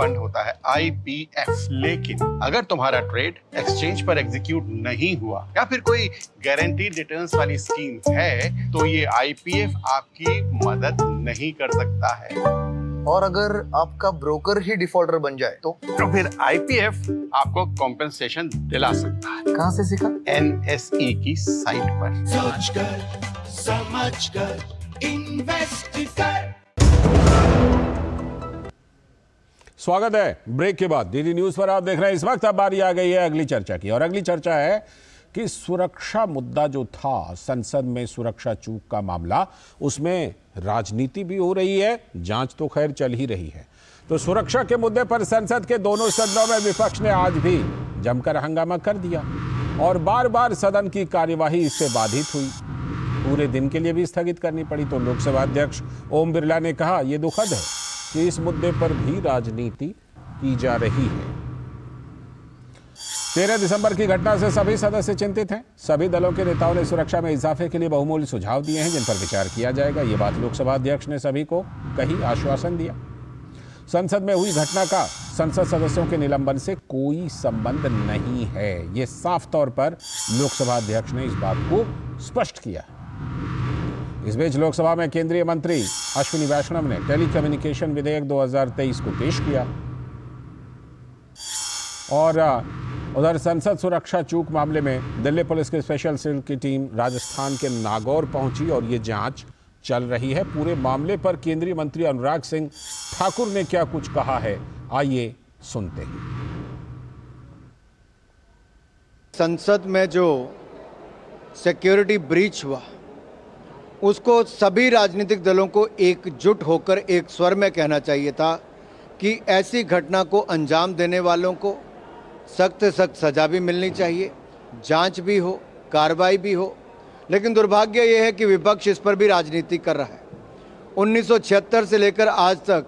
Fund होता है IPF। लेकिन अगर तुम्हारा ट्रेड एक्सचेंज पर एग्जीक्यूट नहीं हुआ या फिर कोई गारंटीड रिटर्न्स वाली स्कीम है तो ये IPF आपकी मदद नहीं कर सकता है। और अगर आपका ब्रोकर ही डिफॉल्टर बन जाए तो फिर IPF आपको कॉम्पेंसेशन दिला सकता है। कहां से सीखा? NSE की साइट पर। सोच कर समझ कर इन्वेस्ट कर। स्वागत है ब्रेक के बाद डीडी न्यूज पर। आप देख रहे हैं इस वक्त अब बारी आ गई है अगली चर्चा की, और अगली चर्चा है कि सुरक्षा मुद्दा जो था संसद में, सुरक्षा चूक का मामला, उसमें राजनीति भी हो रही है, जांच तो खैर चल ही रही है। तो सुरक्षा के मुद्दे पर संसद के दोनों सदनों में विपक्ष ने आज भी जमकर हंगामा कर दिया और बार बार सदन की कार्यवाही इससे बाधित हुई, पूरे दिन के लिए भी स्थगित करनी पड़ी। तो लोकसभा अध्यक्ष ओम बिरला ने कहा यह दुखद है कि इस मुद्दे पर भी राजनीति की जा रही है। 13 दिसंबर की घटना से सभी सदस्य चिंतित हैं। सभी दलों के नेताओं ने सुरक्षा में इजाफे के लिए बहुमूल्य सुझाव दिए हैं जिन पर विचार किया जाएगा। ये बात लोकसभा अध्यक्ष ने सभी को कही, आश्वासन दिया। संसद में हुई घटना का संसद सदस्यों के निलंबन से कोई संबंध नहीं है, ये साफ तौर पर लोकसभा अध्यक्ष ने इस बात को स्पष्ट किया। इस बीच लोकसभा में केंद्रीय मंत्री अश्विनी वैष्णव ने टेलीकम्युनिकेशन विधेयक 2023 को पेश किया और उधर संसद सुरक्षा चूक मामले में दिल्ली पुलिस की स्पेशल सेल की टीम राजस्थान के नागौर पहुंची और ये जांच चल रही है। पूरे मामले पर केंद्रीय मंत्री अनुराग सिंह ठाकुर ने क्या कुछ कहा है, आइए सुनते हैं। संसद में जो सिक्योरिटी ब्रीच हुआ उसको सभी राजनीतिक दलों को एकजुट होकर एक स्वर में कहना चाहिए था कि ऐसी घटना को अंजाम देने वालों को सख्त से सख्त सजा भी मिलनी चाहिए, जांच भी हो, कार्रवाई भी हो। लेकिन दुर्भाग्य ये है कि विपक्ष इस पर भी राजनीति कर रहा है। 1976 से लेकर आज तक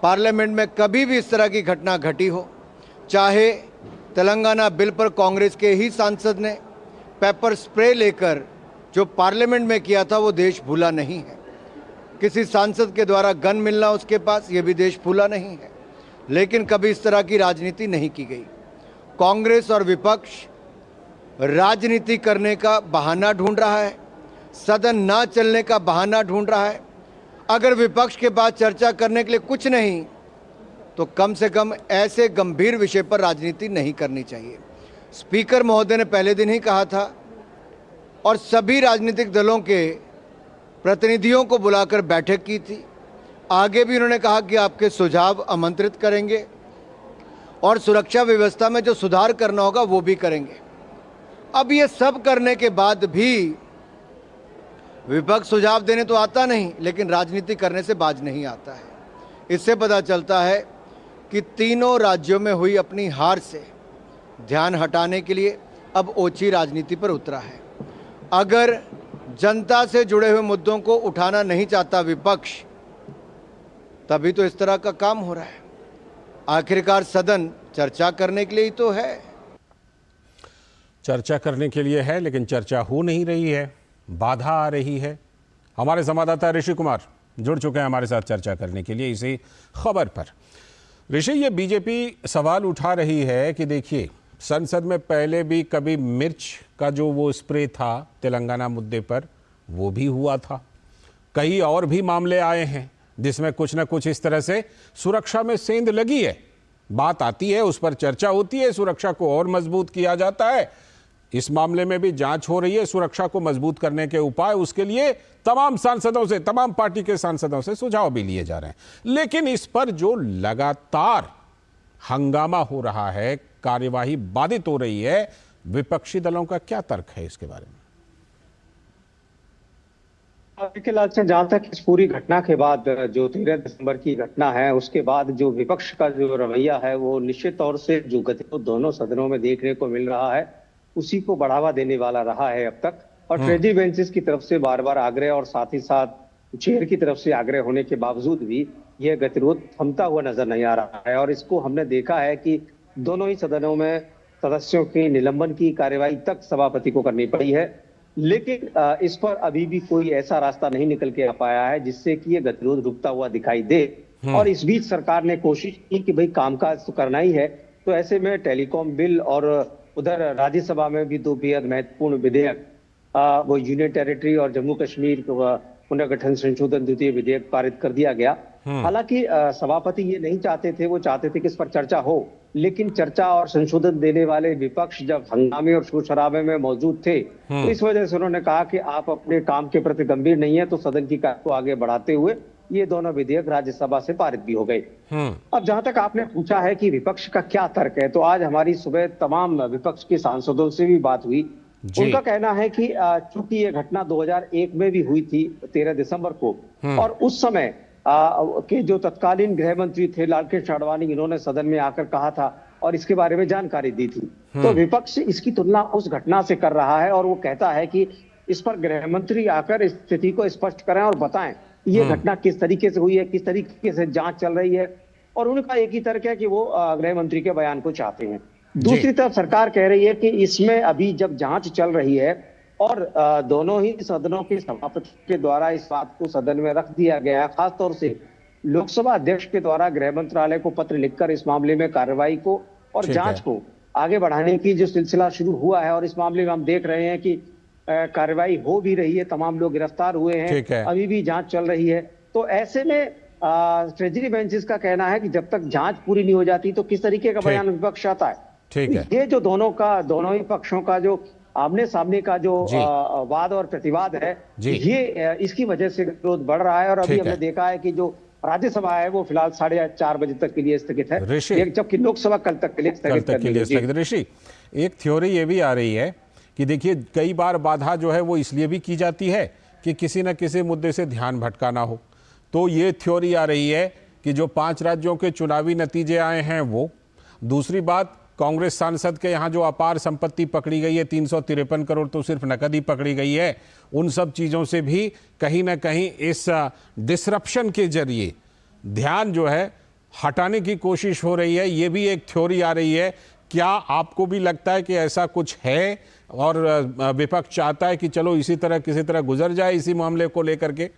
पार्लियामेंट में कभी भी इस तरह की घटना घटी हो, चाहे तेलंगाना बिल पर कांग्रेस के ही सांसद ने पेपर स्प्रे लेकर जो पार्लियामेंट में किया था वो देश भूला नहीं है। किसी सांसद के द्वारा गन मिलना उसके पास, ये भी देश भूला नहीं है। लेकिन कभी इस तरह की राजनीति नहीं की गई। कांग्रेस और विपक्ष राजनीति करने का बहाना ढूंढ रहा है, सदन ना चलने का बहाना ढूंढ रहा है। अगर विपक्ष के पास चर्चा करने के लिए कुछ नहीं तो कम से कम ऐसे गंभीर विषय पर राजनीति नहीं करनी चाहिए। स्पीकर महोदय ने पहले दिन ही कहा था और सभी राजनीतिक दलों के प्रतिनिधियों को बुलाकर बैठक की थी। आगे भी उन्होंने कहा कि आपके सुझाव आमंत्रित करेंगे और सुरक्षा व्यवस्था में जो सुधार करना होगा वो भी करेंगे। अब ये सब करने के बाद भी विपक्ष सुझाव देने तो आता नहीं, लेकिन राजनीति करने से बाज नहीं आता है। इससे पता चलता है कि तीनों राज्यों में हुई अपनी हार से ध्यान हटाने के लिए अब ओछी राजनीति पर उतरा है। अगर जनता से जुड़े हुए मुद्दों को उठाना नहीं चाहता विपक्ष, तभी तो इस तरह का काम हो रहा है। आखिरकार सदन चर्चा करने के लिए ही तो है। चर्चा करने के लिए है, लेकिन चर्चा हो नहीं रही है, बाधा आ रही है। हमारे संवाददाता ऋषि कुमार जुड़ चुके हैं हमारे साथ चर्चा करने के लिए इसी खबर पर। ऋषि, ये बीजेपी सवाल उठा रही है कि देखिए, संसद में पहले भी कभी मिर्च का जो वो स्प्रे था तेलंगाना मुद्दे पर, वो भी हुआ था। कई और भी मामले आए हैं जिसमें कुछ ना कुछ इस तरह से सुरक्षा में सेंध लगी है। बात आती है, उस पर चर्चा होती है, सुरक्षा को और मजबूत किया जाता है। इस मामले में भी जांच हो रही है, सुरक्षा को मजबूत करने के उपाय, उसके लिए तमाम सांसदों से, तमाम पार्टी के सांसदों से सुझाव भी लिए जा रहे हैं। लेकिन इस पर जो लगातार हंगामा हो रहा है, कार्यवाही बाधित हो रही है, विपक्षी दलों का क्या तर्क है इसके बारे में? फिलहाल से जहां तक इस पूरी घटना के बाद, जो 13 दिसंबर की घटना है, उसके बाद जो विपक्ष का जो रवैया है वो निश्चित तौर से जो गतिरोध दोनों सदनों में देखने को मिल रहा है उसी को बढ़ावा देने वाला रहा है अब तक। और ट्रेजरी बेंचेस की तरफ से बार बार आग्रह और साथ ही साथ चेयर की तरफ से आग्रह होने के बावजूद भी यह गतिरोध थमता हुआ नजर नहीं आ रहा है। और इसको हमने देखा है कि दोनों ही सदनों में सदस्यों की निलंबन की कार्यवाही तक सभापति को करनी पड़ी है। लेकिन इस पर अभी भी कोई ऐसा रास्ता नहीं निकल के आ पाया है जिससे कि ये गतिरोध रुकता हुआ दिखाई दे। और इस बीच सरकार ने कोशिश की कि भाई कामकाज तो करना ही है, तो ऐसे में टेलीकॉम बिल और उधर राज्यसभा में भी दो बेहद महत्वपूर्ण विधेयक, वो यूनियन टेरिटरी और जम्मू कश्मीर पुनर्गठन संशोधन द्वितीय विधेयक पारित कर दिया गया। हालांकि सभापति ये नहीं चाहते थे, वो चाहते थे कि इस पर चर्चा हो, लेकिन चर्चा और संशोधन देने वाले विपक्ष जब हंगामे और शोर शराबे में मौजूद थे, तो इस वजह से उन्होंने कहा कि आप अपने काम के प्रति गंभीर नहीं है, तो सदन की कार्य को आगे बढ़ाते हुए ये दोनों विधेयक राज्यसभा से पारित भी हो गए। अब जहां तक आपने पूछा है कि विपक्ष का क्या तर्क है, तो आज हमारी सुबह तमाम विपक्ष के सांसदों से भी बात हुई। उनका कहना है कि चूंकि ये घटना 2001 में भी हुई थी 13 दिसंबर को, और उस समय के जो तत्कालीन गृह मंत्री थे लालकृष्ण आडवाणी, इन्होंने सदन में आकर कहा था और इसके बारे में जानकारी दी थी। तो विपक्ष इसकी तुलना उस घटना से कर रहा है और वो कहता है कि इस पर गृह मंत्री आकर स्थिति को स्पष्ट करें और बताएं ये घटना किस तरीके से हुई है, किस तरीके से जांच चल रही है। और उनका एक ही तर्क है कि वो गृह मंत्री के बयान को चाहते हैं। दूसरी तरफ सरकार कह रही है कि इसमें अभी जब जांच चल रही है और दोनों ही सदनों के सभापति के द्वारा इस बात को सदन में रख दिया गया है, खासतौर से लोकसभा अध्यक्ष के द्वारा गृह मंत्रालय को पत्र लिखकर इस मामले में कार्रवाई को और जांच को आगे बढ़ाने की जो सिलसिला शुरू हुआ है, और इस मामले में हम देख रहे हैं कि कार्रवाई हो भी रही है, तमाम लोग गिरफ्तार हुए हैं, अभी भी जांच चल रही है। तो ऐसे में ट्रेजरी बेंचेस का कहना है कि जब तक जांच पूरी नहीं हो जाती तो किस तरीके का बयान विपक्ष आता है। ये जो दोनों ही पक्षों का जो आमने सामने का जो वाद और प्रतिवाद है, ये इसकी वजह से विरोध बढ़ रहा है। और अभी हमने देखा है कि जो राज्यसभा है वो फिलहाल 4:30 बजे तक के लिए स्थगित है, जबकि लोकसभा कल तक के लिए स्थगित। ऋषि, एक थ्योरी ये भी आ रही है कि देखिए कई बार बाधा जो है वो इसलिए भी की जाती है कि किसी न किसी मुद्दे से ध्यान भटकाना हो। तो ये थ्योरी आ रही है कि जो 5 राज्यों के चुनावी नतीजे आए हैं वो, दूसरी बात कांग्रेस सांसद के यहाँ जो अपार संपत्ति पकड़ी गई है 353 करोड़ तो सिर्फ नकद ही पकड़ी गई है, उन सब चीज़ों से भी कहीं ना कहीं इस डिसरप्शन के जरिए ध्यान जो है हटाने की कोशिश हो रही है। ये भी एक थ्योरी आ रही है। क्या आपको भी लगता है कि ऐसा कुछ है और विपक्ष चाहता है कि चलो इसी तरह किसी तरह गुजर जाए इसी मामले को लेकर के?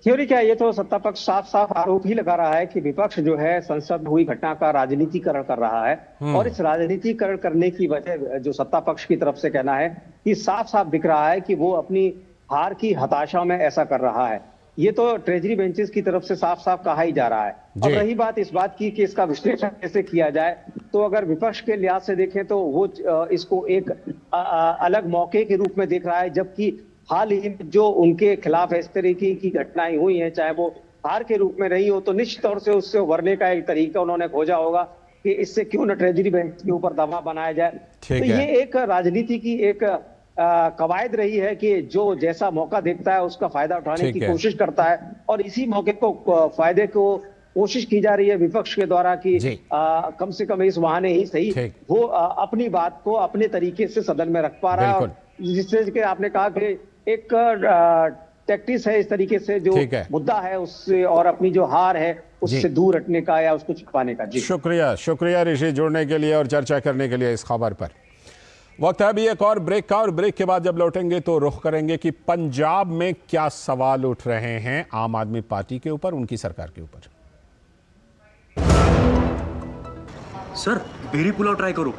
थ्योरी क्या, ये तो सत्ता पक्ष साफ साफ आरोप ही लगा रहा है कि विपक्ष जो है संसद में हुई घटना का राजनीतिकरण कर रहा है। और इस राजनीतिकरण करने की वजह जो सत्ता पक्ष की तरफ से कहना है कि साफ साफ दिख रहा है कि वो अपनी हार की हताशा में ऐसा कर रहा है। ये तो ट्रेजरी बेंचेस की तरफ से साफ साफ कहा ही जा रहा है। अब रही बात इस बात की कि इसका विश्लेषण कैसे किया जाए, तो अगर विपक्ष के लिहाज से देखें तो वो इसको एक अलग मौके के रूप में देख रहा है, जबकि हाल ही में जो उनके खिलाफ इस तरीके की घटनाएं हुई हैं, चाहे वो हार के रूप में रही हो, तो निश्चित तौर से उससे उभरने का एक तरीका उन्होंने खोजा होगा कि इससे क्यों न ट्रेजरी बेंच के ऊपर दबाव बनाया जाए। तो ये एक राजनीति की एक कवायद रही है कि जो जैसा मौका देखता है उसका फायदा उठाने की कोशिश करता है, और इसी मौके को फायदे को कोशिश की जा रही है विपक्ष के द्वारा कि कम से कम इस बहाने ही सही वो अपनी बात को अपने तरीके से सदन में रख पा रहा है, और जिससे कि आपने कहा कि एक टैक्टिस है इस तरीके से जो मुद्दा है उससे और अपनी जो हार है उससे दूर हटने का या उसको छिपाने का। जी शुक्रिया ऋषि जुड़ने के लिए और चर्चा करने के लिए इस खबर पर। वक्त है अभी एक और ब्रेक का, और ब्रेक के बाद जब लौटेंगे तो रुख करेंगे कि पंजाब में क्या सवाल उठ रहे हैं आम आदमी पार्टी के ऊपर, उनकी सरकार के ऊपर। सर बेरी पुलाव ट्राई करो।